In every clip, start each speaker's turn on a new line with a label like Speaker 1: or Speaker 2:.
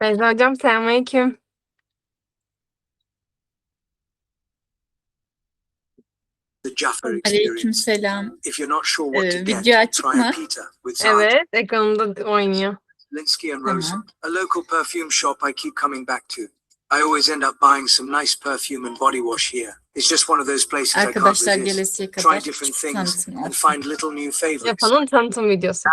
Speaker 1: Beyza hocam selamünaleyküm.
Speaker 2: The Jaffa
Speaker 3: Aleyküm
Speaker 2: experience.
Speaker 3: selam.
Speaker 2: If you're not sure what to get,
Speaker 3: Video açık
Speaker 2: try a
Speaker 3: mı?
Speaker 2: pita with Zard,
Speaker 1: Evet, ekranımda oynuyor.
Speaker 2: Linsky and Rosen,
Speaker 3: Tamam.
Speaker 2: a local perfume shop I keep coming back to. I always end up buying some nice perfume and body wash here. It's just one of those places I can't
Speaker 3: Arkadaşlar
Speaker 2: resist.
Speaker 3: gelesiye
Speaker 2: Try
Speaker 3: kadar
Speaker 2: different
Speaker 3: küçük
Speaker 2: things
Speaker 3: tanıtım
Speaker 2: and
Speaker 3: olsun.
Speaker 2: find little new favorites.
Speaker 1: Yapanın tanıtım videosu.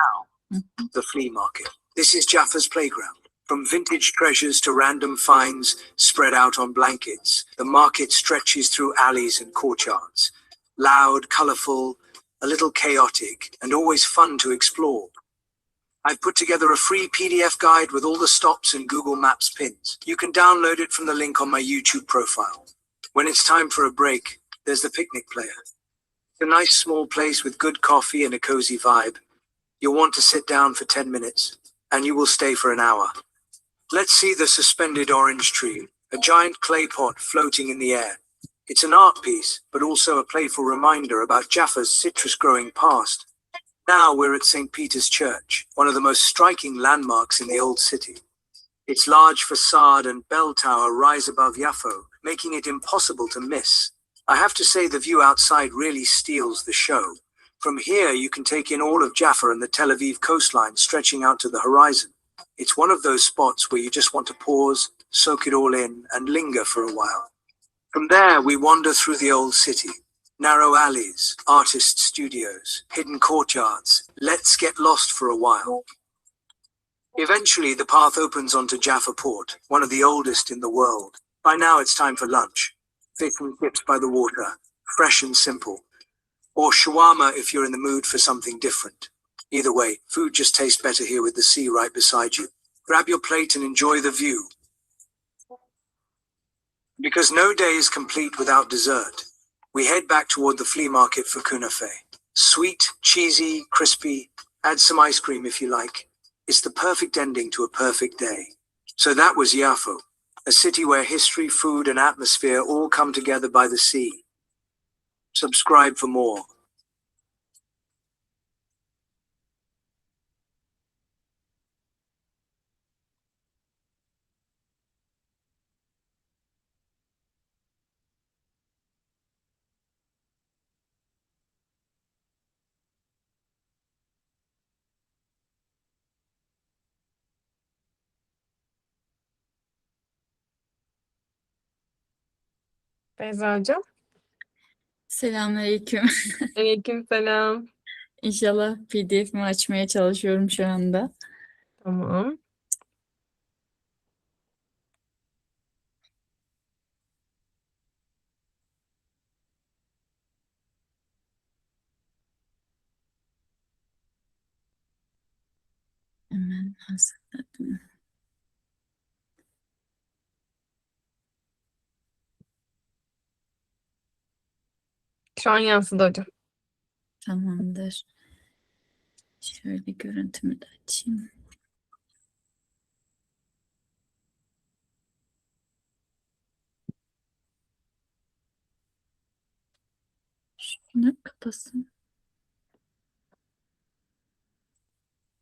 Speaker 2: The flea market. This is Jaffa's playground. From vintage treasures to random finds spread out on blankets, the market stretches through alleys and courtyards. Loud, colorful, a little chaotic, and always fun to explore. I've put together a free PDF guide with all the stops and Google Maps pins. You can download it from the link on my YouTube profile. When it's time for a break, there's the picnic player. It's a nice small place with good coffee and a cozy vibe. You'll want to sit down for 10 minutes, and you will stay for an hour. Let's see the suspended orange tree, a giant clay pot floating in the air. It's an art piece, but also a playful reminder about Jaffa's citrus-growing past. Now we're at St. Peter's Church, one of the most striking landmarks in the old city. Its large facade and bell tower rise above Yaffo, making it impossible to miss. I have to say the view outside really steals the show. From here you can take in all of Jaffa and the Tel Aviv coastline stretching out to the horizon. It's one of those spots where you just want to pause, soak it all in, and linger for a while. From there we wander through the old city. Narrow alleys, artist studios, hidden courtyards. Let's get lost for a while. Eventually the path opens onto Jaffa Port, one of the oldest in the world. By now it's time for lunch. Fish and chips by the water, fresh and simple. Or shawarma if you're in the mood for something different. Either way, food just tastes better here with the sea right beside you. Grab your plate and enjoy the view. Because no day is complete without dessert, we head back toward the flea market for kunafe. Sweet, cheesy, crispy, add some ice cream if you like. It's the perfect ending to a perfect day. So that was Yaffo, a city where history, food, and atmosphere all come together by the sea. Subscribe for more.
Speaker 1: Beyza hocam.
Speaker 3: Selamünaleyküm.
Speaker 1: Aleykümselam.
Speaker 3: İnşallah PDF'imi açmaya çalışıyorum şu anda.
Speaker 1: Tamam.
Speaker 3: Hemen hazırladım.
Speaker 1: Şu an yansıdı hocam.
Speaker 3: Tamamdır. Şöyle görüntümü de açayım. Şunu kapasın.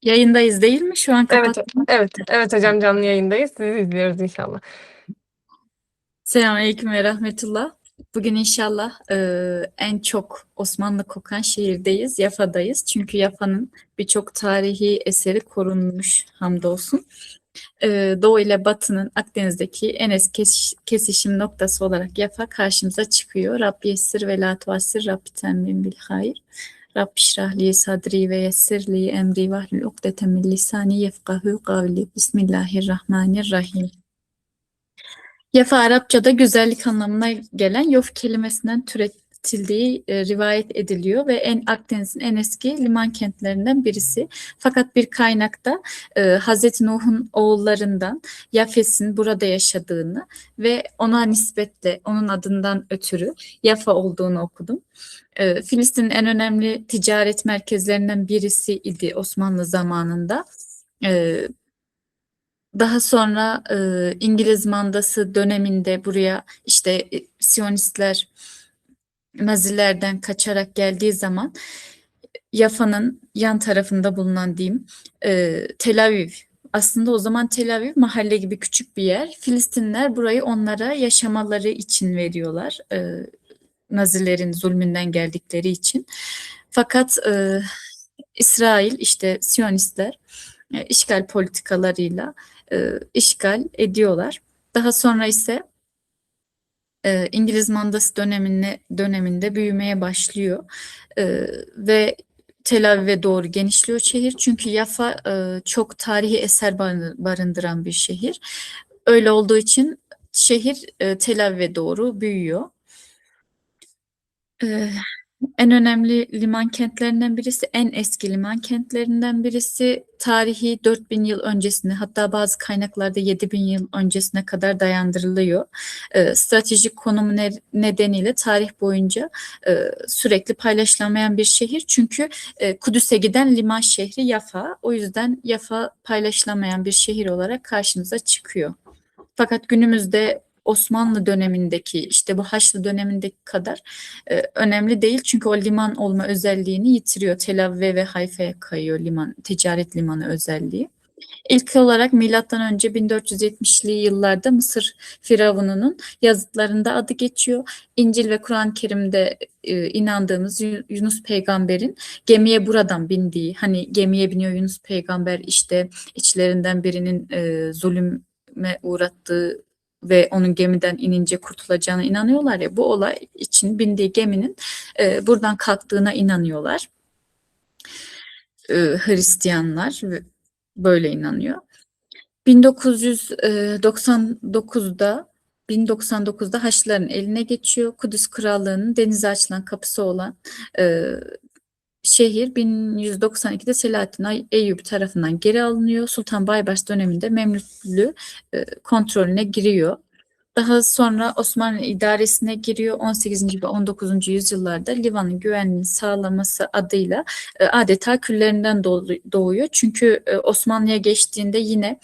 Speaker 3: Yayındayız değil mi? Şu an
Speaker 1: Evet,
Speaker 3: kapattım.
Speaker 1: evet hocam canlı yayındayız. Sizi izliyoruz inşallah.
Speaker 3: Selamünaleyküm ve rahmetullah. Bugün inşallah en çok Osmanlı kokan şehirdeyiz, Yafa'dayız. Çünkü Yafa'nın birçok tarihi eseri korunmuş hamdolsun. Doğu ile Batı'nın Akdeniz'deki en eski kesişim noktası olarak Yafa karşımıza çıkıyor. Rabbi yessir ve la tuassir, Rabbi temmin bil hayır. Rabbi şrahli sadri ve yessirli emri vahlul ukdeten min lisani yefkahu kavli. Bismillahirrahmanirrahim. Yafa Arapçada güzellik anlamına gelen yof kelimesinden işletildiği rivayet ediliyor ve Akdeniz'in en eski liman kentlerinden birisi. Fakat bir kaynakta Hazreti Nuh'un oğullarından Yafes'in burada yaşadığını ve ona nispetle onun adından ötürü Yafa olduğunu okudum. Filistin'in en önemli ticaret merkezlerinden birisi idi Osmanlı zamanında. Daha sonra İngiliz mandası döneminde buraya işte Siyonistler Nazilerden kaçarak geldiği zaman Yafa'nın yan tarafında bulunan diyeyim Tel Aviv. Aslında o zaman Tel Aviv mahalle gibi küçük bir yer. Filistinler burayı onlara yaşamaları için veriyorlar. Nazilerin zulmünden geldikleri için. Fakat İsrail işte Siyonistler işgal politikalarıyla işgal ediyorlar. Daha sonra ise İngiliz mandası döneminde büyümeye başlıyor ve Tel Aviv'e doğru genişliyor şehir. Çünkü Yafa çok tarihi eser barındıran bir şehir. Öyle olduğu için şehir Tel Aviv'e doğru büyüyor. En önemli liman kentlerinden birisi, en eski liman kentlerinden birisi. Tarihi 4000 yıl öncesine, hatta bazı kaynaklarda 7000 yıl öncesine kadar dayandırılıyor. Stratejik konumu nedeniyle tarih boyunca sürekli paylaşılamayan bir şehir. Çünkü Kudüs'e giden liman şehri Yafa. O yüzden Yafa paylaşılamayan bir şehir olarak karşımıza çıkıyor. Fakat günümüzde Osmanlı dönemindeki işte bu Haçlı dönemindeki kadar önemli değil. Çünkü o liman olma özelliğini yitiriyor. Tel Aviv ve Hayfa'ya kayıyor liman, ticaret limanı özelliği. İlk olarak milattan önce 1470'li yıllarda Mısır Firavununun yazıtlarında adı geçiyor. İncil ve Kur'an-ı Kerim'de inandığımız Yunus peygamberin gemiye buradan bindiği, hani gemiye biniyor Yunus peygamber, işte içlerinden birinin zulüme uğrattığı ve onun gemiden inince kurtulacağına inanıyorlar ya, bu olay için bindiği geminin buradan kalktığına inanıyorlar. Hristiyanlar böyle inanıyor. 1099'da Haçlıların eline geçiyor. Kudüs Krallığı'nın denize açılan kapısı olan şehir 1192'de Selahaddin Eyyubi tarafından geri alınıyor. Sultan Baybars döneminde Memlüklü kontrolüne giriyor. Daha sonra Osmanlı idaresine giriyor. 18. ve 19. yüzyıllarda limanın güvenliğini sağlaması adıyla adeta küllerinden doğuyor. Çünkü Osmanlı'ya geçtiğinde yine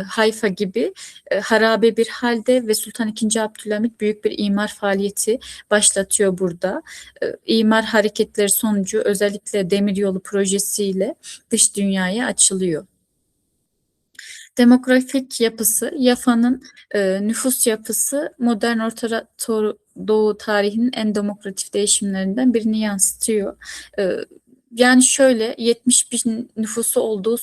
Speaker 3: Hayfa gibi harabe bir halde ve Sultan II. Abdülhamit büyük bir imar faaliyeti başlatıyor burada. İmar hareketleri sonucu özellikle demiryolu projesiyle dış dünyaya açılıyor. Demografik yapısı, Yafa'nın nüfus yapısı modern Orta Doğu tarihinin en demokratik değişimlerinden birini yansıtıyor. Yani şöyle 70 bin nüfusu olduğu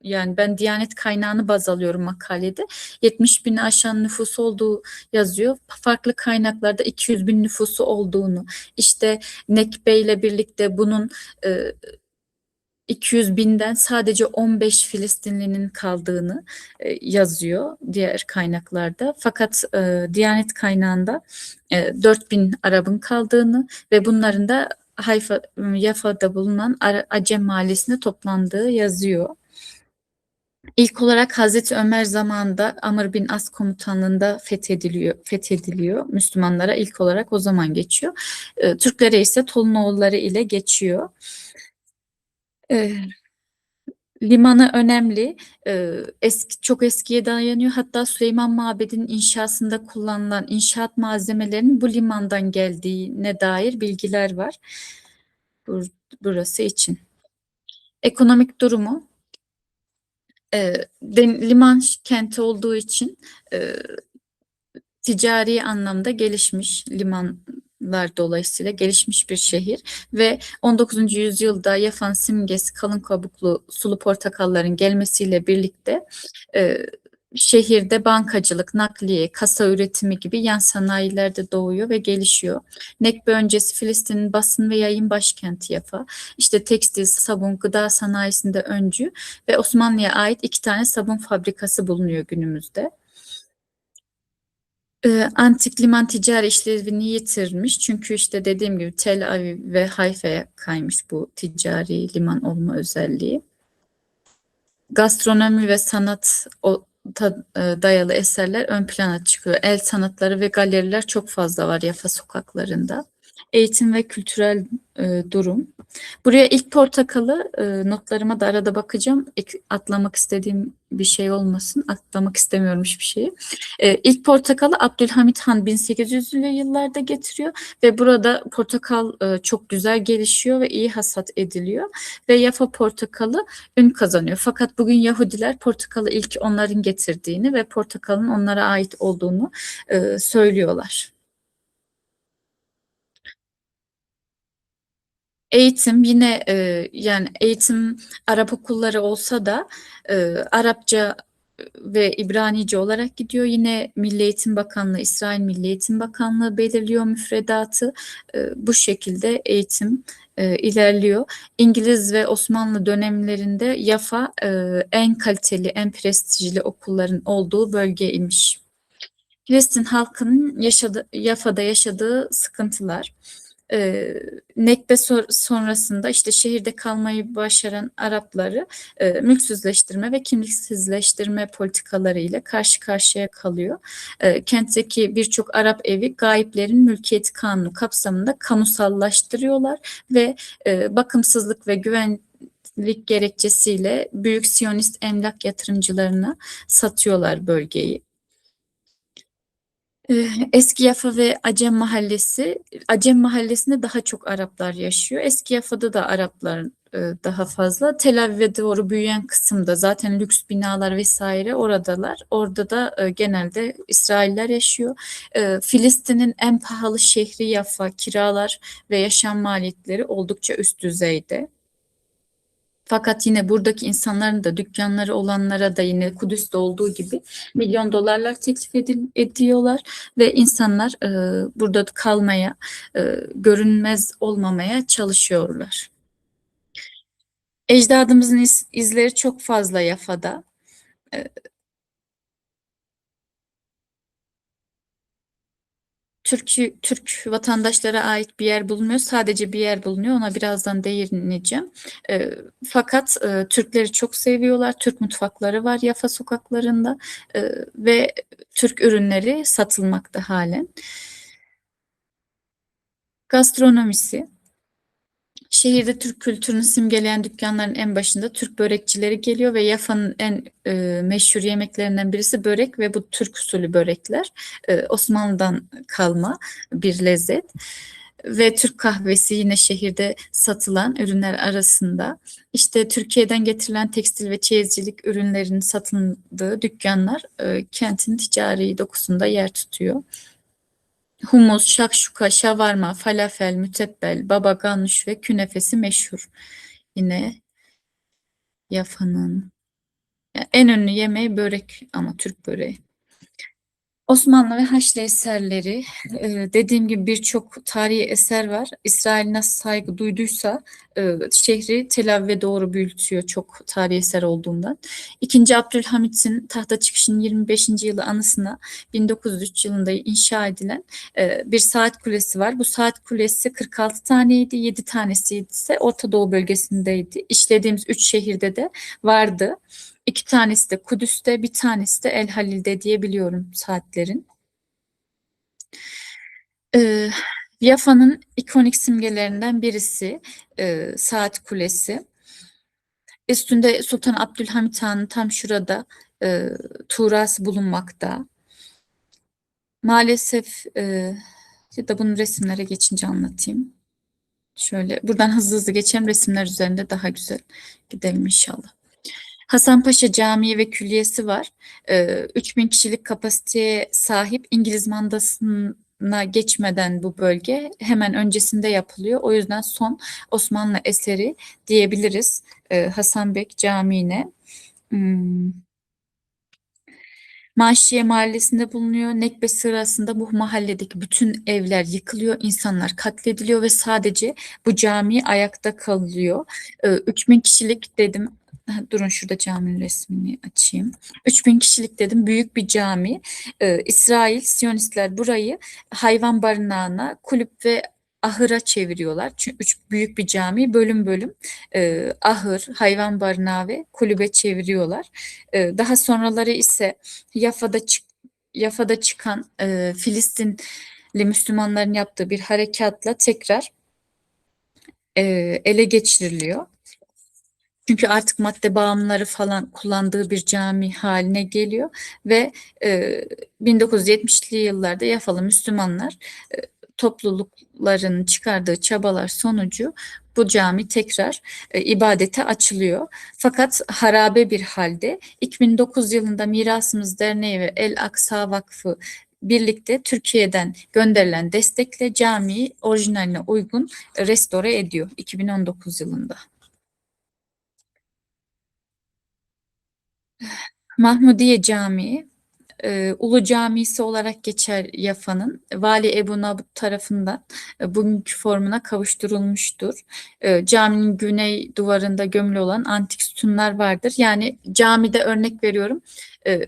Speaker 3: yani ben Diyanet kaynağını baz alıyorum makalede. 70 bini aşan nüfusu olduğu yazıyor. Farklı kaynaklarda 200 bin nüfusu olduğunu, işte Nekbe ile birlikte bunun 200 binden sadece 15 Filistinlinin kaldığını yazıyor diğer kaynaklarda. Fakat Diyanet kaynağında 4000 Arap'ın kaldığını ve bunların da Yafa'da bulunan Acem mahallesinde toplandığı yazıyor. İlk olarak Hazreti Ömer zamanında Amr bin As komutanlığında fethediliyor. Müslümanlara ilk olarak o zaman geçiyor. Türklere ise Tolunoğulları ile geçiyor. Limanı önemli, çok eskiye dayanıyor. Hatta Süleyman Mabedi'nin inşasında kullanılan inşaat malzemelerinin bu limandan geldiğine dair bilgiler var burası için. Ekonomik durumu, liman kenti olduğu için ticari anlamda gelişmiş, limanlar dolayısıyla gelişmiş bir şehir ve 19. yüzyılda Yafa'nın simgesi kalın kabuklu sulu portakalların gelmesiyle birlikte şehirde bankacılık, nakliye, kasa üretimi gibi yan sanayiler de doğuyor ve gelişiyor. Nekbe öncesi Filistin'in basın ve yayın başkenti Yafa. İşte tekstil, sabun, gıda sanayisinde öncü ve Osmanlı'ya ait 2 tane sabun fabrikası bulunuyor günümüzde. Antik liman ticari işlevini yitirmiş. Çünkü işte dediğim gibi Tel Aviv ve Hayfa'ya kaymış bu ticari liman olma özelliği. Gastronomi ve sanat dayalı eserler ön plana çıkıyor. El sanatları ve galeriler çok fazla var Yafa sokaklarında. Eğitim ve kültürel durum. Buraya ilk portakalı notlarıma da arada bakacağım. Atlamak istediğim bir şey olmasın. Atlamak istemiyorum hiçbir şeyi. İlk portakalı Abdülhamit Han 1800'lü yıllarda getiriyor ve burada portakal çok güzel gelişiyor ve iyi hasat ediliyor ve Yafa portakalı ün kazanıyor. Fakat bugün Yahudiler portakalı ilk onların getirdiğini ve portakalın onlara ait olduğunu söylüyorlar. Eğitim yine yani eğitim Arap okulları olsa da Arapça ve İbranice olarak gidiyor. Yine Milli Eğitim Bakanlığı, İsrail Milli Eğitim Bakanlığı belirliyor müfredatı. Bu şekilde eğitim ilerliyor. İngiliz ve Osmanlı dönemlerinde Yafa en kaliteli, en prestijli okulların olduğu bölgeymiş. Filistin halkının Yafa'da yaşadığı sıkıntılar. Nekbe sonrasında işte şehirde kalmayı başaran Arapları mülksüzleştirme ve kimliksizleştirme politikaları ile karşı karşıya kalıyor. Kentteki birçok Arap evi gayiplerin mülkiyeti kanunu kapsamında kamusallaştırıyorlar ve bakımsızlık ve güvenlik gerekçesiyle büyük Siyonist emlak yatırımcılarına satıyorlar bölgeyi. Eski Yafa ve Acem Mahallesi'nde daha çok Araplar yaşıyor. Eski Yafa'da da Araplar daha fazla. Tel Aviv'e doğru büyüyen kısımda zaten lüks binalar vesaire oradalar. Orada da genelde İsrailler yaşıyor. Filistin'in en pahalı şehri Yafa, kiralar ve yaşam maliyetleri oldukça üst düzeyde. Fakat yine buradaki insanların da dükkanları olanlara da yine Kudüs'te olduğu gibi milyon dolarlar teklif ediyorlar ve insanlar burada kalmaya, görünmez olmamaya çalışıyorlar. Ecdadımızın izleri çok fazla Yafa'da. E, Türk vatandaşlara ait bir yer bulunmuyor. Sadece bir yer bulunuyor. Ona birazdan değineceğim. Fakat Türkleri çok seviyorlar. Türk mutfakları var Yafa sokaklarında ve Türk ürünleri satılmakta halen. Gastronomisi. Şehirde Türk kültürünü simgeleyen dükkanların en başında Türk börekçileri geliyor ve Yafa'nın en meşhur yemeklerinden birisi börek ve bu Türk usulü börekler. Osmanlı'dan kalma bir lezzet. Ve Türk kahvesi yine şehirde satılan ürünler arasında. İşte Türkiye'den getirilen tekstil ve çeyizcilik ürünlerinin satıldığı dükkanlar kentin ticari dokusunda yer tutuyor. Humus, şakşuka, şavarma, falafel, mütebbel, baba ganoush ve künefesi meşhur. Yine Yafa'nın. Yani en ünlü yemeği börek ama Türk böreği. Osmanlı ve Haçlı eserleri, dediğim gibi birçok tarihi eser var. İsrail nasıl saygı duyduysa şehri Tel Aviv'e doğru büyütüyor çok tarihi eser olduğundan. İkinci Abdülhamit'in tahta çıkışının 25. yılı anısına 1903 yılında inşa edilen bir saat kulesi var. Bu saat kulesi 46 taneydi, 7 tanesi ise Orta Doğu bölgesindeydi. İşlediğimiz 3 şehirde de vardı. İki tanesi de Kudüs'te, bir tanesi de El Halil'de diyebiliyorum saatlerin. Yafa'nın ikonik simgelerinden birisi saat kulesi. Üstünde Sultan Abdülhamit Han'ın tam şurada tuğrası bulunmakta. Maalesef ya da bunu resimlere geçince anlatayım. Şöyle buradan hızlı hızlı geçelim, resimler üzerinde daha güzel gidelim inşallah. Hasanpaşa Camii ve Külliyesi var. 3000 kişilik kapasiteye sahip. İngiliz mandasına geçmeden bu bölge hemen öncesinde yapılıyor. O yüzden son Osmanlı eseri diyebiliriz Hasanbek Camii'ne. Maşiye mahallesinde bulunuyor. Nekbe sırasında bu mahalledeki bütün evler yıkılıyor, insanlar katlediliyor ve sadece bu cami ayakta kalıyor. 3000 kişilik dedim. Durun şurada caminin resmini açayım. 3000 kişilik dedim, büyük bir cami. İsrail, Siyonistler burayı hayvan barınağına, kulüp ve ahıra çeviriyorlar. Çünkü büyük bir cami bölüm bölüm ahır, hayvan barınağı ve kulübe çeviriyorlar. Daha sonraları ise Yafa'da Yafa'da çıkan Filistinli Müslümanların yaptığı bir harekatla tekrar e, ele geçiriliyor. Çünkü artık madde bağımlıları falan kullandığı bir cami haline geliyor ve 1970'li yıllarda Yafalı Müslümanlar e, toplulukların çıkardığı çabalar sonucu bu cami tekrar ibadete açılıyor. Fakat harabe bir halde 2009 yılında Mirasımız Derneği ve El Aksa Vakfı birlikte Türkiye'den gönderilen destekle camiyi orijinaline uygun restore ediyor 2019 yılında. Mahmudiye Camii, Ulu Camisi olarak geçer Yafa'nın. Vali Ebu Nabut tarafından bugünkü formuna kavuşturulmuştur. Caminin güney duvarında gömülü olan antik sütunlar vardır. Yani camide örnek veriyorum,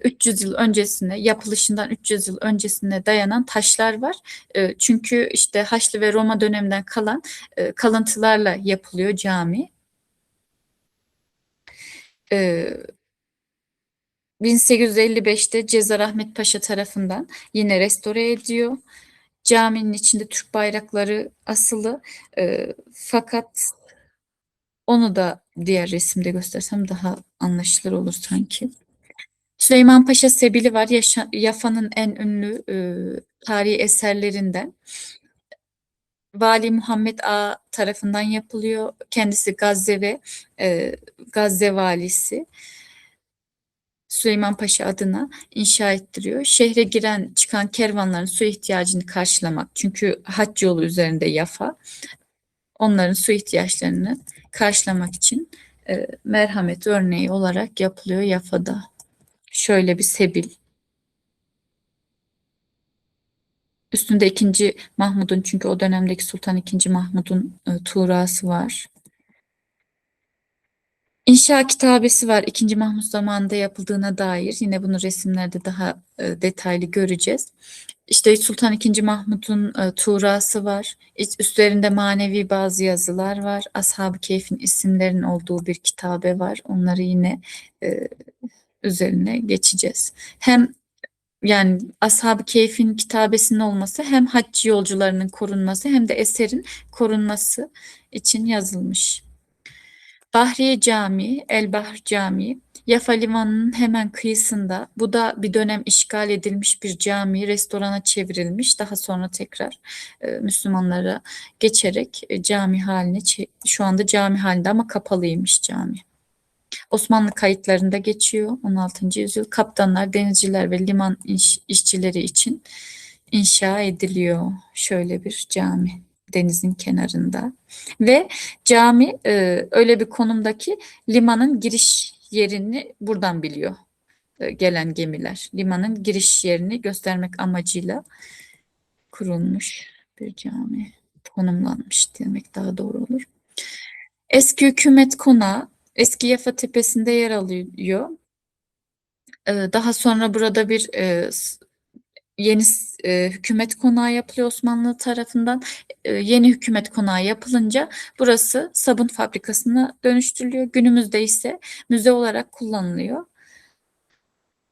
Speaker 3: 300 yıl öncesine, yapılışından 300 yıl öncesine dayanan taşlar var. Çünkü işte Haçlı ve Roma döneminden kalan kalıntılarla yapılıyor cami. 1855'te Cezar Ahmet Paşa tarafından yine restore ediyor. Caminin içinde Türk bayrakları asılı. Fakat onu da diğer resimde göstersem daha anlaşılır olur sanki. Süleyman Paşa Sebili var. Yafa'nın en ünlü tarihi eserlerinden. Vali Muhammed Ağa tarafından yapılıyor. Kendisi Gazze ve Gazze valisi. Süleyman Paşa adına inşa ettiriyor. Şehre giren çıkan kervanların su ihtiyacını karşılamak. Çünkü hac yolu üzerinde Yafa. Onların su ihtiyaçlarını karşılamak için merhamet örneği olarak yapılıyor Yafa'da. Şöyle bir sebil. Üstünde 2. Mahmud'un, çünkü o dönemdeki Sultan 2. Mahmud'un tuğrası var. İnşa kitabesi var. 2. Mahmud zamanında yapıldığına dair. Yine bunu resimlerde daha detaylı göreceğiz. İşte Sultan II. Mahmud'un tuğrası var. Üstlerinde manevi bazı yazılar var. Ashab-ı Keyf'in isimlerinin olduğu bir kitabe var. Onları yine e, üzerine geçeceğiz. Hem yani Ashab-ı Keyf'in kitabesinin olması, hem hac yolcularının korunması, hem de eserin korunması için yazılmış. Bahriye Camii, El Bahr Camii, Yafa Limanı'nın hemen kıyısında. Bu da bir dönem işgal edilmiş bir cami, restorana çevrilmiş. Daha sonra tekrar Müslümanlara geçerek cami haline, şu anda cami halinde ama kapalıymış cami. Osmanlı kayıtlarında geçiyor 16. yüzyıl. Kaptanlar, denizciler ve liman işçileri için inşa ediliyor şöyle bir cami denizin kenarında. Ve cami öyle bir konumdaki limanın giriş yerini buradan biliyor gelen gemiler. Limanın giriş yerini göstermek amacıyla kurulmuş bir cami. Konumlanmış demek daha doğru olur. Eski hükümet konağı eski Yafa Tepesi'nde yer alıyor. Daha sonra burada bir yeni hükümet konağı yapılıyor Osmanlı tarafından. Yeni hükümet konağı yapılınca burası sabun fabrikasına dönüştürülüyor. Günümüzde ise müze olarak kullanılıyor.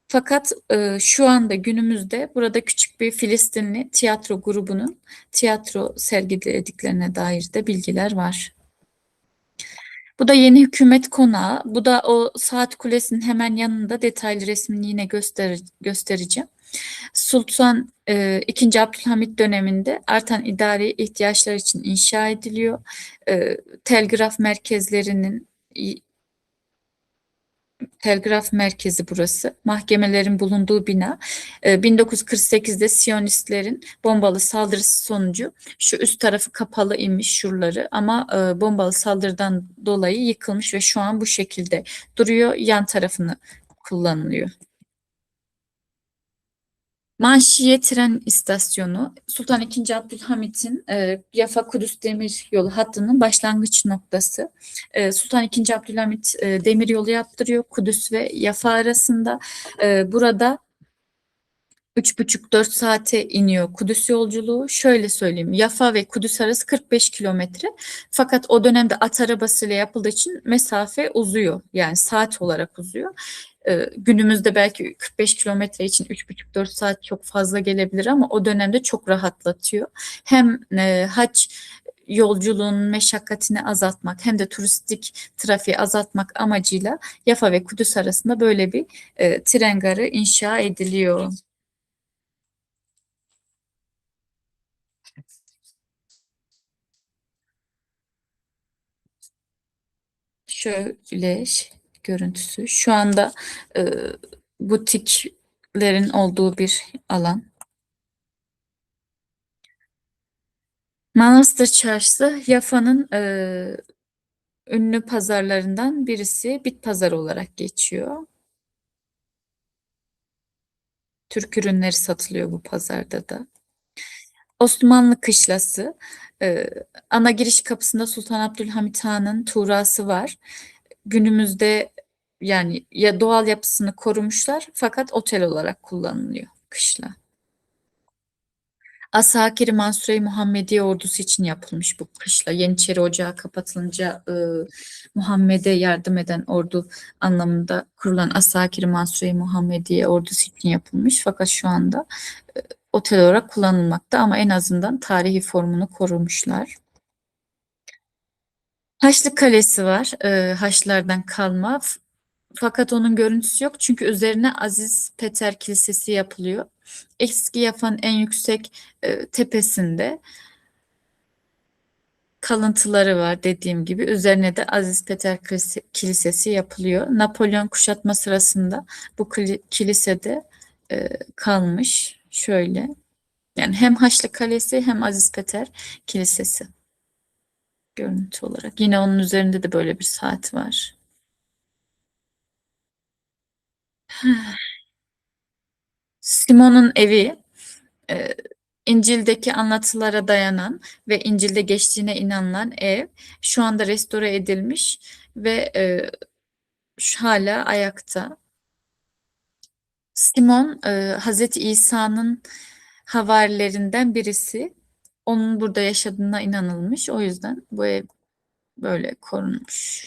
Speaker 3: Fakat şu anda günümüzde burada küçük bir Filistinli tiyatro grubunun tiyatro sergilediklerine dair de bilgiler var. Bu da yeni hükümet konağı. Bu da o saat kulesinin hemen yanında, detaylı resmini yine göstereceğim. Sultan II. Abdülhamit döneminde artan idari ihtiyaçlar için inşa ediliyor. Telgraf merkezi burası. Mahkemelerin bulunduğu bina. 1948'de Siyonistlerin bombalı saldırısı sonucu şu üst tarafı kapalı imiş, şuraları, ama bombalı saldırıdan dolayı yıkılmış ve şu an bu şekilde duruyor. Yan tarafını kullanılıyor. Manşiye tren istasyonu Sultan II. Abdülhamit'in Yafa Kudüs demir yolu hattının başlangıç noktası. Sultan II. Abdülhamit demir yolu yaptırıyor Kudüs ve Yafa arasında. Burada 3,5-4 saate iniyor Kudüs yolculuğu. Şöyle söyleyeyim, Yafa ve Kudüs arası 45 kilometre. Fakat o dönemde at arabasıyla yapıldığı için mesafe uzuyor. Yani saat olarak uzuyor. Günümüzde belki 45 kilometre için 3,5-4 saat çok fazla gelebilir ama o dönemde çok rahatlatıyor. Hem hac yolculuğun meşakkatini azaltmak hem de turistik trafiği azaltmak amacıyla Yafa ve Kudüs arasında böyle bir tren garı inşa ediliyor. Şöyle görüntüsü. Şu anda e, butiklerin olduğu bir alan. Manastır Çarşısı Yafa'nın ünlü pazarlarından birisi. Bit pazarı olarak geçiyor. Türk ürünleri satılıyor bu pazarda da. Osmanlı Kışlası. Ana giriş kapısında Sultan Abdülhamit Han'ın tuğrası var. Günümüzde yani ya doğal yapısını korumuşlar fakat otel olarak kullanılıyor kışla. Asakir-i Mansure-i Muhammediye ordusu için yapılmış bu kışla. Yeniçeri Ocağı kapatılınca Muhammed'e yardım eden ordu anlamında kurulan Asakir-i Mansure-i Muhammediye ordusu için yapılmış. Fakat şu anda otel olarak kullanılmakta ama en azından tarihi formunu korumuşlar. Haçlı Kalesi var. Haçlılardan kalma. Fakat onun görüntüsü yok çünkü üzerine Aziz Peter Kilisesi yapılıyor. Eski Yafa'nın en yüksek tepesinde kalıntıları var dediğim gibi. Üzerine de Aziz Peter Kilisesi yapılıyor. Napolyon kuşatma sırasında bu kilisede kalmış. Şöyle. Yani hem Haçlı Kalesi hem Aziz Peter Kilisesi görüntü olarak. Yine onun üzerinde de böyle bir saat var. Simon'un evi e, İncil'deki anlatılara dayanan ve İncil'de geçtiğine inanılan ev şu anda restore edilmiş ve hala ayakta. Simon Hazreti İsa'nın havarilerinden birisi. Onun burada yaşadığına inanılmış. O yüzden bu ev böyle korunmuş.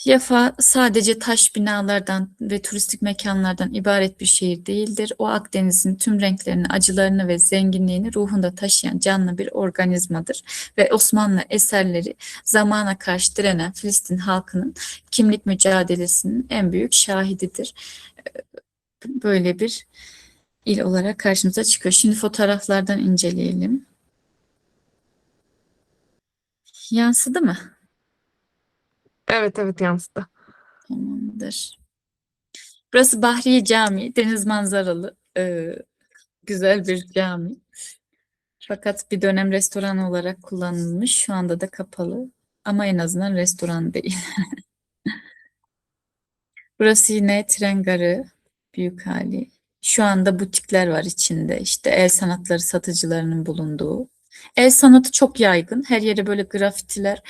Speaker 3: Yafa sadece taş binalardan ve turistik mekanlardan ibaret bir şehir değildir. O Akdeniz'in tüm renklerini, acılarını ve zenginliğini ruhunda taşıyan canlı bir organizmadır. Ve Osmanlı eserleri zamana karşı direnen Filistin halkının kimlik mücadelesinin en büyük şahididir. Böyle bir il olarak karşımıza çıkıyor. Şimdi fotoğraflardan inceleyelim. Yansıdı mı?
Speaker 1: Evet, evet, yansıdı.
Speaker 3: Tamamdır. Burası Bahriye Camii, deniz manzaralı, güzel bir cami. Fakat bir dönem restoran olarak kullanılmış. Şu anda da kapalı. Ama en azından restoran değil. Burası yine tren garı, büyük hali. Şu anda butikler var içinde. İşte el sanatları satıcılarının bulunduğu. El sanatı çok yaygın. Her yere böyle grafitiler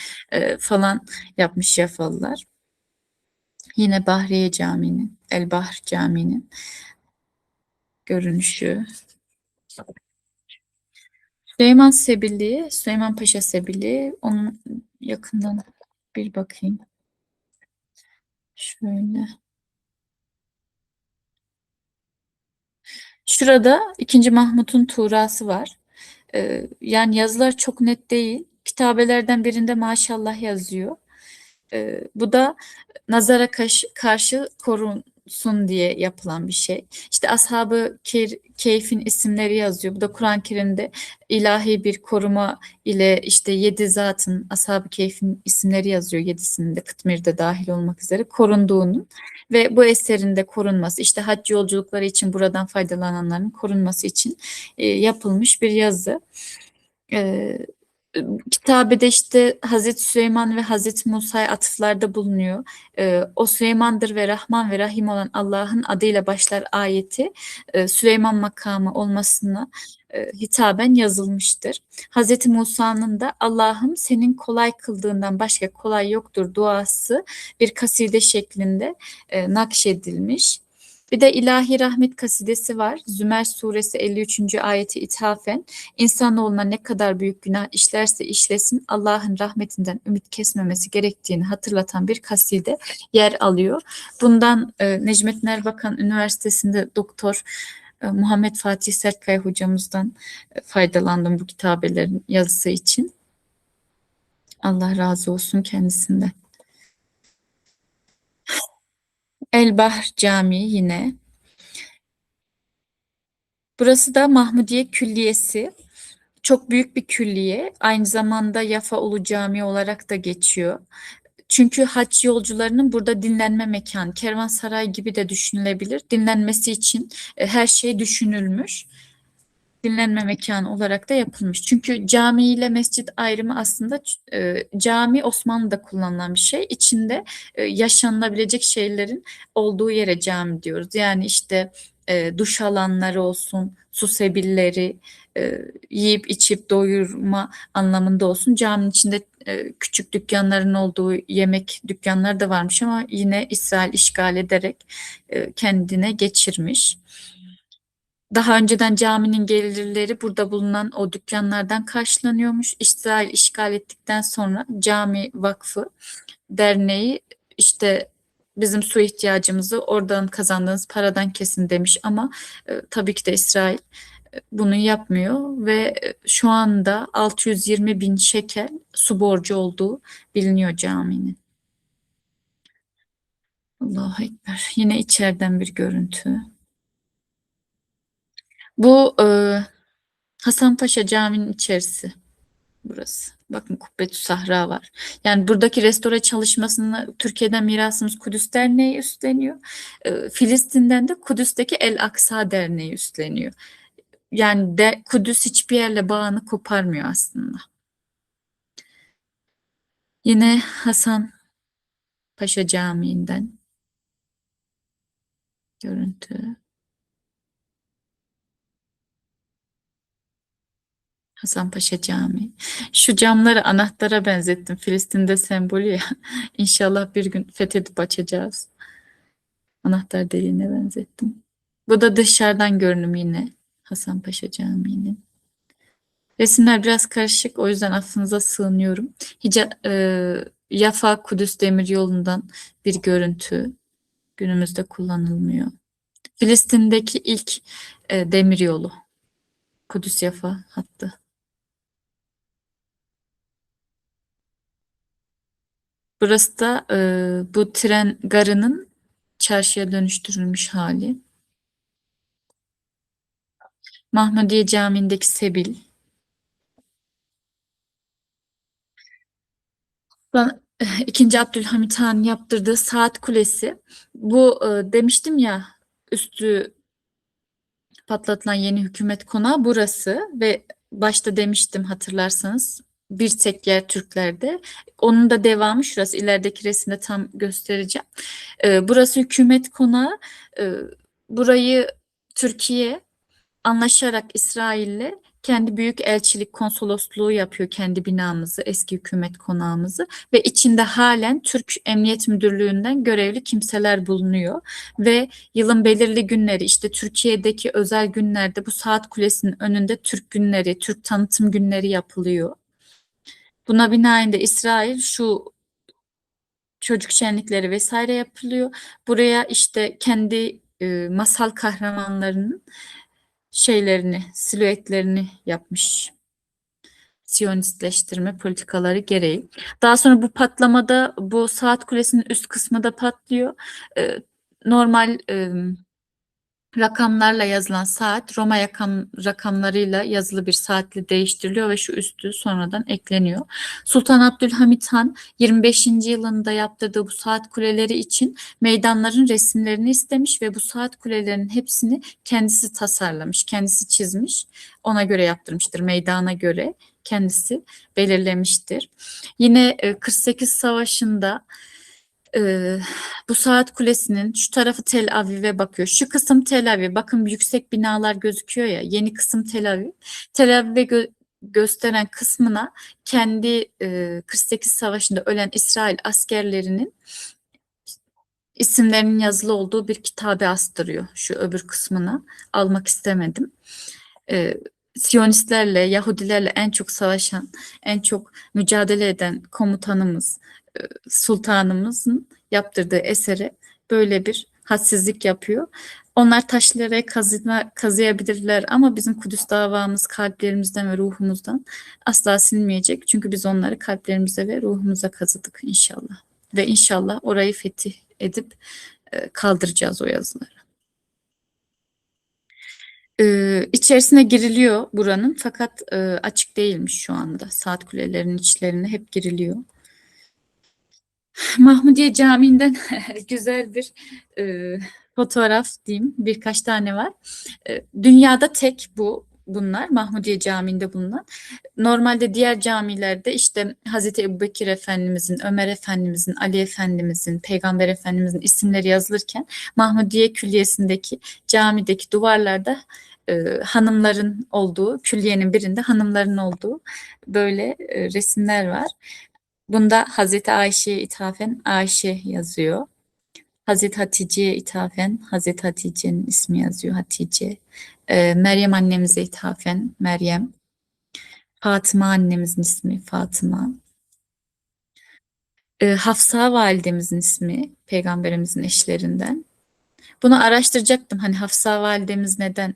Speaker 3: falan yapmış Yafalılar. Yine Bahriye Camii'nin, El Bahr Camii'nin görünüşü. Süleyman Sebilli, Süleyman Paşa Sebilli. Onun yakından bir bakayım. Şöyle. Şurada II. Mahmut'un tuğrası var. Yani yazılar çok net değil. Kitabelerden birinde maşallah yazıyor. Bu da nazara karşı korunsun diye yapılan bir şey. İşte Ashab-ı Keyf'in isimleri yazıyor. Bu da Kur'an-ı Kerim'de ilahi bir koruma ile işte 7 zatın Ashab-ı Keyf'in isimleri yazıyor. 7'sinin de Kıtmir'de dahil olmak üzere korunduğunun ve bu eserin de korunması, işte hac yolculukları için buradan faydalananların korunması için yapılmış bir yazı. Kitabede işte Hazreti Süleyman ve Hazreti Musa'ya atıflarda bulunuyor. O Süleyman'dır ve Rahman ve Rahim olan Allah'ın adıyla başlar ayeti Süleyman makamı olmasına hitaben yazılmıştır. Hazreti Musa'nın da Allah'ım senin kolay kıldığından başka kolay yoktur duası bir kaside şeklinde nakşedilmiş. Bir de İlahi Rahmet kasidesi var. Zümer suresi 53. ayeti ithafen İnsanoğluna ne kadar büyük günah işlerse işlesin Allah'ın rahmetinden ümit kesmemesi gerektiğini hatırlatan bir kaside yer alıyor. Bundan Necmettin Erbakan Üniversitesi'nde Doktor Muhammed Fatih Sertkaya hocamızdan faydalandım bu kitabelerin yazısı için. Allah razı olsun kendisinden. Elbahr Camii yine. Burası da Mahmudiye Külliyesi. Çok büyük bir külliye. Aynı zamanda Yafa Ulu Camii olarak da geçiyor. Çünkü hac yolcularının burada dinlenme mekanı, kervansaray gibi de düşünülebilir. Dinlenmesi için her şey düşünülmüş. Dinlenme mekanı olarak da yapılmış. Çünkü cami ile mescit ayrımı aslında cami Osmanlı'da kullanılan bir şey. İçinde yaşanılabilecek şeylerin olduğu yere cami diyoruz. Yani işte duş alanları olsun, su sebilleri, yiyip içip doyurma anlamında olsun. Caminin içinde küçük dükkanların olduğu yemek dükkanları da varmış ama yine İsrail işgal ederek kendine geçirmiş. Daha önceden caminin gelirleri burada bulunan o dükkanlardan karşılanıyormuş. İsrail işgal ettikten sonra cami vakfı derneği işte bizim su ihtiyacımızı oradan kazandığınız paradan kesin demiş ama tabii ki de İsrail bunu yapmıyor ve şu anda 620 bin şekel su borcu olduğu biliniyor caminin. Allahu Ekber. Yine içeriden bir görüntü. Bu Hasanpaşa Camii'nin içerisi burası. Bakın Kubbetü Sahra var. Yani buradaki restore çalışmasını Türkiye'den Mirasımız Kudüs Derneği üstleniyor. Filistin'den de Kudüs'teki El Aksa Derneği üstleniyor. Yani Kudüs hiçbir yerle bağını koparmıyor aslında. Yine Hasan Paşa Camii'nden görüntü. Hasanpaşa Camii. Şu camları anahtara benzettim. Filistin'de sembolü ya. İnşallah bir gün fethedip açacağız. Anahtar deliğine benzettim. Bu da dışarıdan görünüm yine Hasanpaşa Camii'nin. Resimler biraz karışık o yüzden affınıza sığınıyorum. Yafa Kudüs Demiryolu'ndan bir görüntü günümüzde kullanılmıyor. Filistin'deki ilk demiryolu Kudüs Yafa hattı. Burası da bu tren garının çarşıya dönüştürülmüş hali. Mahmudiye Camii'ndeki Sebil. 2. Abdülhamit Han yaptırdığı saat kulesi. Bu demiştim ya üstü patlatılan yeni hükümet konağı burası ve başta demiştim hatırlarsanız bir tek yer Türklerde. Onun da devamı şurası ilerideki resimde tam göstereceğim. Burası hükümet konağı. Burayı Türkiye anlaşarak İsrail'le kendi büyük elçilik konsolosluğu yapıyor kendi binamızı, eski hükümet konağımızı ve içinde halen Türk Emniyet Müdürlüğü'nden görevli kimseler bulunuyor ve yılın belirli günleri işte Türkiye'deki özel günlerde bu saat kulesinin önünde Türk günleri, Türk tanıtım günleri yapılıyor. Buna binaen de İsrail şu çocuk şenlikleri vesaire yapılıyor. Buraya işte kendi masal kahramanlarının şeylerini, silüetlerini yapmış. Siyonistleştirme politikaları gereği. Daha sonra bu patlamada bu saat kulesinin üst kısmı da patlıyor. Normal rakamlarla yazılan saat Roma rakamlarıyla yazılı bir saatle değiştiriliyor ve şu üstü sonradan ekleniyor. Sultan Abdülhamit Han 25. yılında yaptırdığı bu saat kuleleri için meydanların resimlerini istemiş ve bu saat kulelerinin hepsini kendisi tasarlamış, kendisi çizmiş. Ona göre yaptırmıştır, meydana göre kendisi belirlemiştir. Yine 48 Savaşı'nda ee, bu saat kulesinin şu tarafı Tel Aviv'e bakıyor. Şu kısım Tel Aviv. Bakın yüksek binalar gözüküyor ya. Yeni kısım Tel Aviv. Tel Aviv'e gösteren kısmına kendi 48 Savaşı'nda ölen İsrail askerlerinin isimlerinin yazılı olduğu bir kitabe astırıyor. Şu öbür kısmına almak istemedim. Siyonistlerle, Yahudilerle en çok savaşan, en çok mücadele eden komutanımız, sultanımızın yaptırdığı esere böyle bir hadsizlik yapıyor. Onlar taşlara kazıyabilirler ama bizim Kudüs davamız kalplerimizden ve ruhumuzdan asla silinmeyecek. Çünkü biz onları kalplerimize ve ruhumuza kazıdık inşallah. Ve inşallah orayı fetih edip kaldıracağız o yazıları. İçerisine giriliyor buranın fakat açık değilmiş şu anda. Saat kulelerinin içlerine hep giriliyor. Mahmudiye Camii'nden güzel bir fotoğraf diyeyim. Birkaç tane var. Dünyada tek bunlar Mahmudiye Camii'nde bulunan. Normalde diğer camilerde işte Hazreti Ebubekir Efendimizin, Ömer Efendimizin, Ali Efendimizin, Peygamber Efendimizin isimleri yazılırken Mahmudiye Külliyesi'ndeki camideki duvarlarda hanımların olduğu, külliyenin birinde hanımların olduğu böyle resimler var. Bunda Hazreti Ayşe'ye ithafen Ayşe yazıyor. Hazreti Hatice'ye ithafen Hazreti Hatice'nin ismi yazıyor Hatice. Meryem annemize ithafen Meryem. Fatıma annemizin ismi Fatıma. Hafsa validemizin ismi peygamberimizin eşlerinden. Bunu araştıracaktım. Hani Hafsa validemiz neden,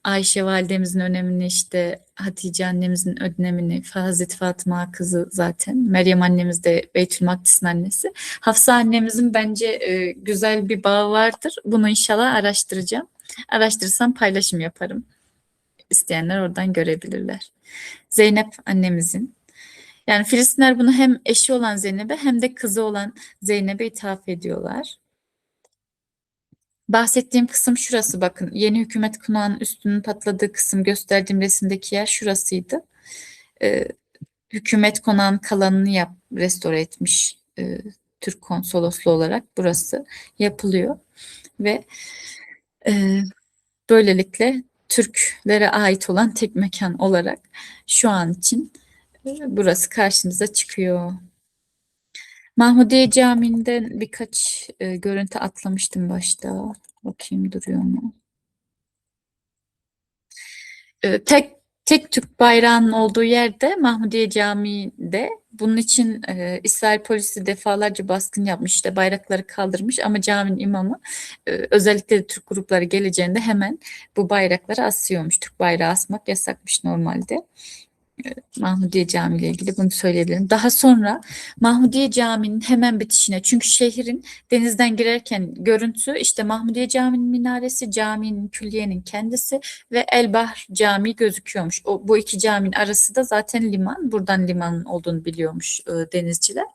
Speaker 3: Ayşe validemizin önemini, işte Hatice annemizin önemini, Hazreti Fatıma kızı zaten, Meryem annemiz de Beytül Makdis'in annesi. Hafsa annemizin bence güzel bir bağı vardır. Bunu inşallah araştıracağım. Araştırırsam paylaşım yaparım. İsteyenler oradan görebilirler. Zeynep annemizin. Yani Filistinler bunu hem eşi olan Zeynep'e hem de kızı olan Zeynep'e ithaf ediyorlar. Bahsettiğim kısım şurası, bakın. Yeni hükümet konağının üstünün patladığı kısım, gösterdiğim resimdeki yer şurasıydı. Ee, Hükümet konağının kalanını restore etmiş Türk konsolosluğu olarak burası yapılıyor ve e, böylelikle Türklere ait olan tek mekan olarak şu an için burası karşımıza çıkıyor. Mahmudiye Camii'nden birkaç görüntü atlamıştım başta. Bakayım duruyor mu? Tek Türk bayrağının olduğu yerde Mahmudiye Camii'de. Bunun için İsrail polisi defalarca baskın yapmış, işte bayrakları kaldırmış ama caminin imamı özellikle de Türk grupları geleceğinde hemen bu bayrakları asıyormuş. Türk bayrağı asmak yasakmış normalde. Mahmudiye Camii ile ilgili bunu söyleyebilirim. Daha sonra Mahmudiye Camii'nin hemen bitişine, çünkü şehrin denizden girerken görüntü işte Mahmudiye Camii'nin minaresi, caminin, külliyenin kendisi ve Elbahr Camii gözüküyormuş. Bu iki caminin arası da zaten liman. Buradan limanın olduğunu biliyormuş denizciler.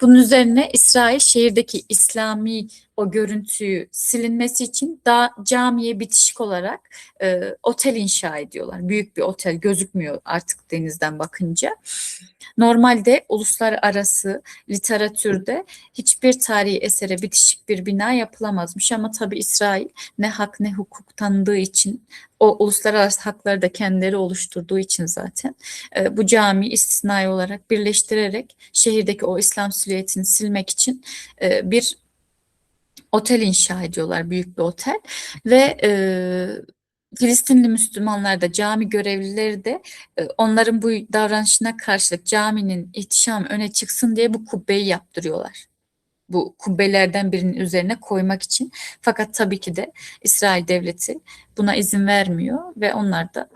Speaker 3: Bunun üzerine İsrail şehirdeki İslami o görüntüyü silinmesi için daha camiye bitişik olarak otel inşa ediyorlar. Büyük bir otel gözükmüyor artık denizden bakınca. Normalde uluslararası literatürde hiçbir tarihi esere bitişik bir bina yapılamazmış ama tabii İsrail ne hak ne hukuk tanıdığı için, o uluslararası hakları da kendileri oluşturduğu için zaten bu cami istisnai olarak birleştirerek şehirdeki o İslam silüetini silmek için bir otel inşa ediyorlar, büyük bir otel ve Filistinli Müslümanlar da cami görevlileri de onların bu davranışına karşılık caminin ihtişamı öne çıksın diye bu kubbeyi yaptırıyorlar. Bu kubbelerden birinin üzerine koymak için. Fakat tabii ki de İsrail devleti buna izin vermiyor ve onlar da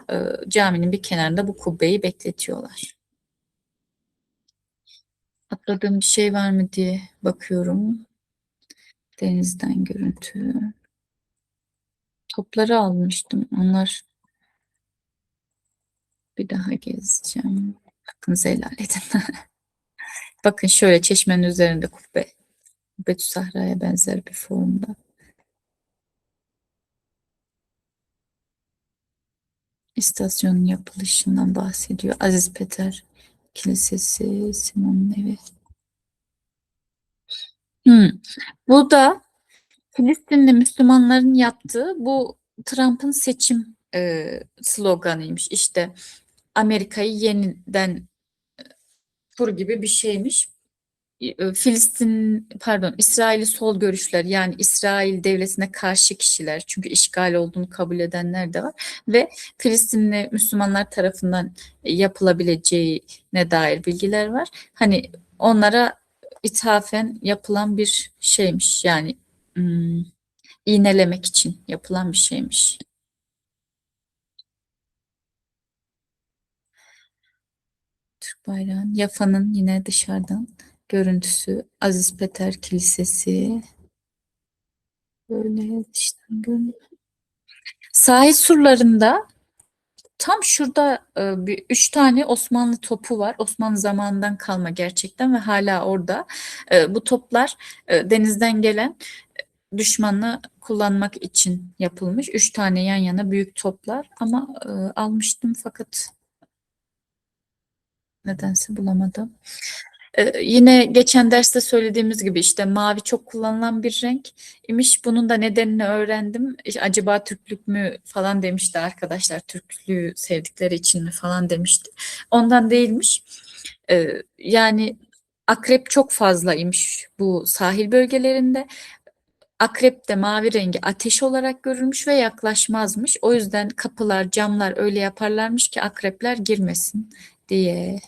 Speaker 3: caminin bir kenarında bu kubbeyi bekletiyorlar. Atladığım bir şey var mı diye bakıyorum. Denizden görüntü. Topları almıştım. Onlar bir daha gezeceğim. Hakkınızı helal edin. Bakın şöyle çeşmenin üzerinde kubbe. Kubbetü Sahra'ya benzer bir formda. İstasyonun yapılışından bahsediyor. Aziz Peter Kilisesi, Simon'un evi. Bu da Filistinli Müslümanların yaptığı bu Trump'ın seçim sloganıymış. İşte Amerika'yı yeniden kur gibi bir şeymiş. İsrail'i sol görüşler yani İsrail devletine karşı kişiler çünkü işgal olduğunu kabul edenler de var ve Filistinli Müslümanlar tarafından yapılabileceğine dair bilgiler var. Hani onlara ithafen yapılan bir şeymiş yani hmm, iğnelemek için yapılan bir şeymiş. Türk bayrağının Yafa'nın yine dışarıdan görüntüsü Aziz Peter Kilisesi böyle dıştan görünüyor. Sahil surlarında tam şurada üç tane Osmanlı topu var. Osmanlı zamanından kalma gerçekten ve hala orada. Bu toplar denizden gelen düşmanı kullanmak için yapılmış. Üç tane yan yana büyük toplar ama almıştım fakat nedense bulamadım. Yine geçen derste söylediğimiz gibi işte mavi çok kullanılan bir renk imiş. Bunun da nedenini öğrendim. Acaba Türklük mü falan demişti arkadaşlar. Türklüğü sevdikleri için mi falan demişti. Ondan değilmiş. Yani akrep çok fazlaymış bu sahil bölgelerinde. Akrep de mavi rengi ateş olarak görülmüş ve yaklaşmazmış. O yüzden kapılar, camlar öyle yaparlarmış ki akrepler girmesin diye.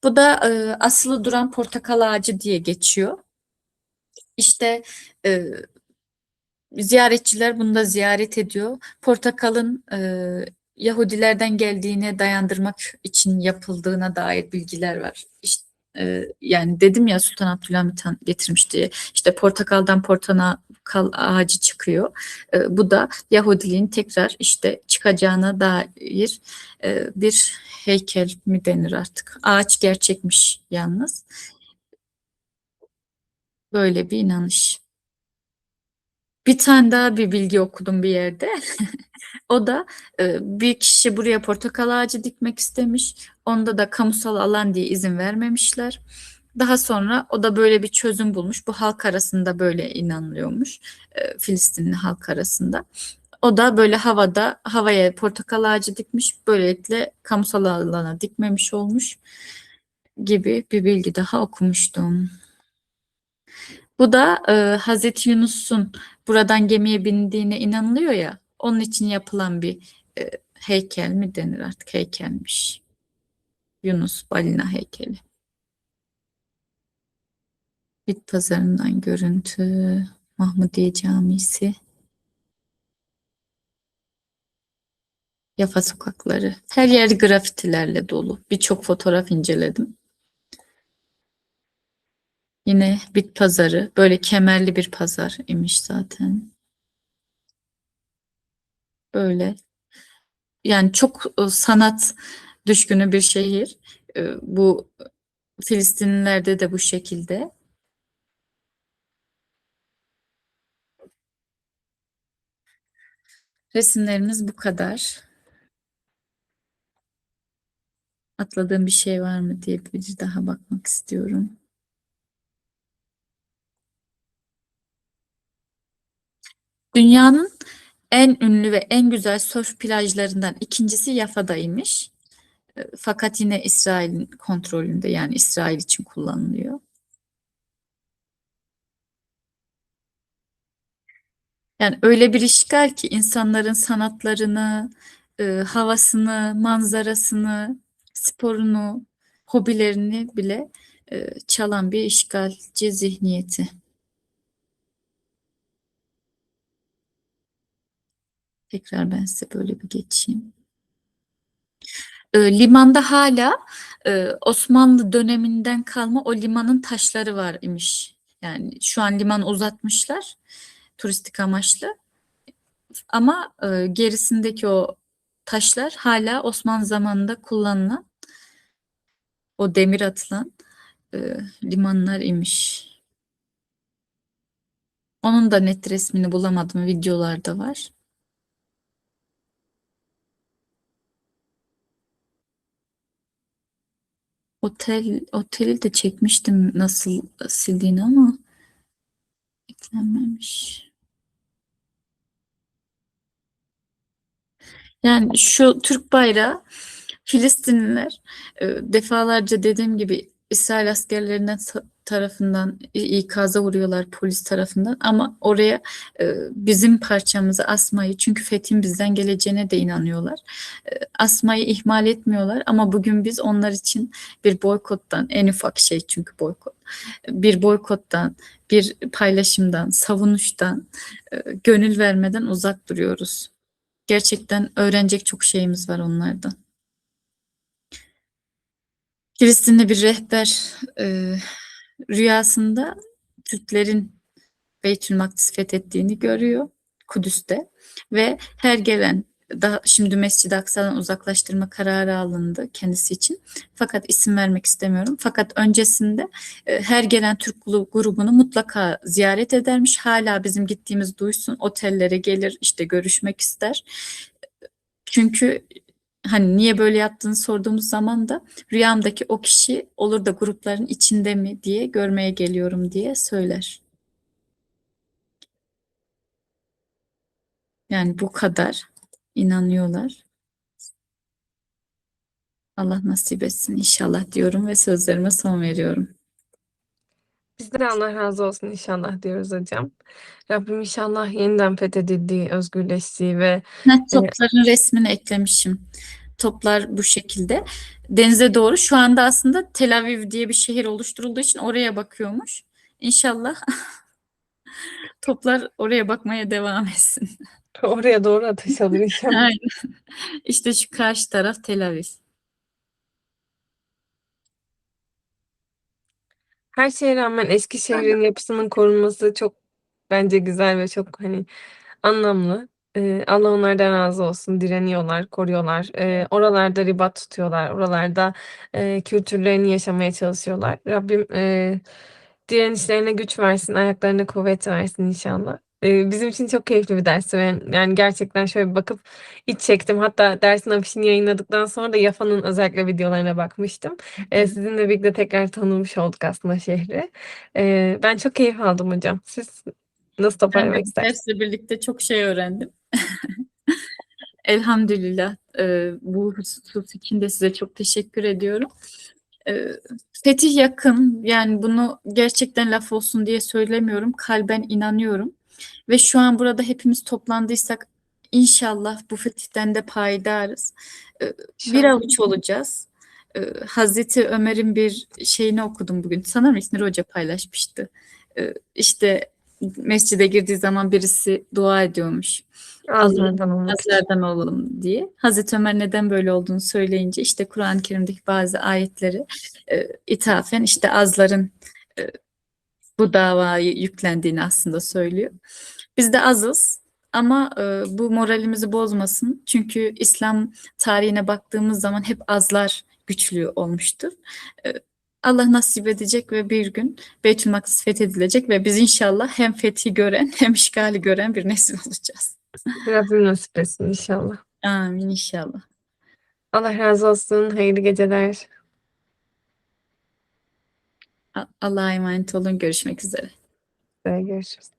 Speaker 3: Bu da asılı duran portakal ağacı diye geçiyor. İşte e, ziyaretçiler bunu da ziyaret ediyor. Portakalın Yahudilerden geldiğine dayandırmak için yapıldığına dair bilgiler var. İşte, yani dedim ya Sultan Abdülhamit Han getirmiş diye. İşte portakaldan portakal ağacı çıkıyor. Bu da Yahudiliğin tekrar işte çıkacağına dair bir heykel mi denir artık. Ağaç gerçekmiş yalnız. Böyle bir inanış. Bir tane daha bir bilgi okudum bir yerde. O da bir kişi buraya portakal ağacı dikmek istemiş. Onda da kamusal alan diye izin vermemişler. Daha sonra o da böyle bir çözüm bulmuş. Bu halk arasında böyle inanılıyormuş. Filistinli halk arasında. O da böyle havaya portakal ağacı dikmiş. Böylelikle kamusal alana dikmemiş olmuş gibi bir bilgi daha okumuştum. Bu da Hazreti Yunus'un buradan gemiye bindiğine inanılıyor ya. Onun için yapılan bir heykel mi denir artık heykelmiş. Yunus balina heykeli. Bit pazarından görüntü. Mahmudiye Camisi. Yafa sokakları. Her yer grafitilerle dolu. Birçok fotoğraf inceledim. Yine bit pazarı. Böyle kemerli bir pazar imiş zaten. Böyle. Yani çok sanat düşkünü bir şehir. Bu Filistinlilerde de bu şekilde. Resimlerimiz bu kadar. Atladığım bir şey var mı diye bir daha bakmak istiyorum. Dünyanın en ünlü ve en güzel sörf plajlarından ikincisi Yafa'daymış. Fakat yine İsrail'in kontrolünde yani İsrail için kullanılıyor. Yani öyle bir işgal ki insanların sanatlarını, havasını, manzarasını, sporunu, hobilerini bile çalan bir işgalci zihniyeti. Tekrar ben size böyle bir geçeyim. Limanda hala Osmanlı döneminden kalma o limanın taşları var imiş. Yani şu an liman uzatmışlar turistik amaçlı. Ama gerisindeki o taşlar hala Osmanlı zamanında kullanılan, o demir atılan limanlar imiş. Onun da net resmini bulamadım. Videolarda var. Oteli de çekmiştim nasıl sildiğini ama eklenmemiş. Yani şu Türk bayrağı, Filistinliler defalarca dediğim gibi İsrail askerlerinden tarafından ikaza uğruyorlar, polis tarafından, ama oraya bizim parçamızı asmayı, çünkü fethin bizden geleceğine de inanıyorlar. Asmayı ihmal etmiyorlar ama bugün biz onlar için bir boykottan, en ufak şey çünkü boykot, bir boykottan, bir paylaşımdan, savunuştan, gönül vermeden uzak duruyoruz. Gerçekten öğrenecek çok şeyimiz var onlardan. Filistinli bir rehber rüyasında Türklerin Beytülmakdis fethettiğini görüyor Kudüs'te ve her gelen, daha şimdi Mescid-i Aksa'dan uzaklaştırma kararı alındı kendisi için. Fakat isim vermek istemiyorum. Fakat öncesinde her gelen Türk grubunu mutlaka ziyaret edermiş. Hala bizim gittiğimiz duysun, otellere gelir, işte görüşmek ister. Çünkü hani niye böyle yaptığını sorduğumuz zaman da rüyamdaki o kişi olur da grupların içinde mi diye görmeye geliyorum diye söyler. Yani bu kadar inanıyorlar. Allah nasip etsin inşallah diyorum ve sözlerime son veriyorum.
Speaker 1: Bizden Allah razı olsun inşallah diyoruz hocam. Rabbim inşallah yeniden fethedildiği, özgürleştiği ve
Speaker 3: Topların resmini eklemişim. Toplar bu şekilde. Denize doğru. Şu anda aslında Tel Aviv diye bir şehir oluşturulduğu için oraya bakıyormuş. İnşallah toplar oraya bakmaya devam etsin.
Speaker 1: oraya doğru ateş alır inşallah.
Speaker 3: Aynen. İşte şu karşı taraf Tel Aviv.
Speaker 1: Her şeye rağmen Eskişehir'in yapısının korunması çok bence güzel ve çok hani anlamlı. Allah onlardan razı olsun. Direniyorlar, koruyorlar. Oralarda ribat tutuyorlar. Oralarda kültürlerini yaşamaya çalışıyorlar. Rabbim direnişlerine güç versin, ayaklarına kuvvet versin inşallah. Bizim için çok keyifli bir dersti. Yani gerçekten şöyle bir bakıp iç çektim. Hatta dersin afişini yayınladıktan sonra da Yafa'nın özellikle videolarına bakmıştım. Sizinle birlikte tekrar tanımış olduk aslında şehri. Ben çok keyif aldım hocam. Siz nasıl
Speaker 3: Ben de
Speaker 1: toparlamak istersiniz?
Speaker 3: dersle birlikte çok şey öğrendim. Elhamdülillah. Bu husus için de size çok teşekkür ediyorum. Ee, Fetih yakın. Yani bunu gerçekten laf olsun diye söylemiyorum. Kalben inanıyorum. Ve şu an burada hepimiz toplandıysak inşallah bu fetihten de paydarız. Bir
Speaker 1: İnşallah.
Speaker 3: avuç olacağız. Hazreti Ömer'in bir şeyini okudum bugün. Sanırım İsmir Hoca paylaşmıştı. İşte mescide girdiği zaman birisi dua ediyormuş.
Speaker 1: Ağzınızdan olmak için.
Speaker 3: Azlardan olalım diye. Hazreti Ömer neden böyle olduğunu söyleyince işte Kur'an-ı Kerim'deki bazı ayetleri ithafen işte azların e, bu davayı yüklendiğini aslında söylüyor. Biz de azız ama bu moralimizi bozmasın. Çünkü İslam tarihine baktığımız zaman hep azlar güçlü olmuştur. E, Allah nasip edecek ve bir gün Beytülmakdis fethedilecek ve biz inşallah hem fethi gören hem işgali gören bir nesil olacağız.
Speaker 1: Rabbim nasip etsin inşallah.
Speaker 3: Amin inşallah.
Speaker 1: Allah razı olsun. Hayırlı geceler.
Speaker 3: Allah'a emanet olun. Görüşmek üzere.
Speaker 1: Görüşürüz.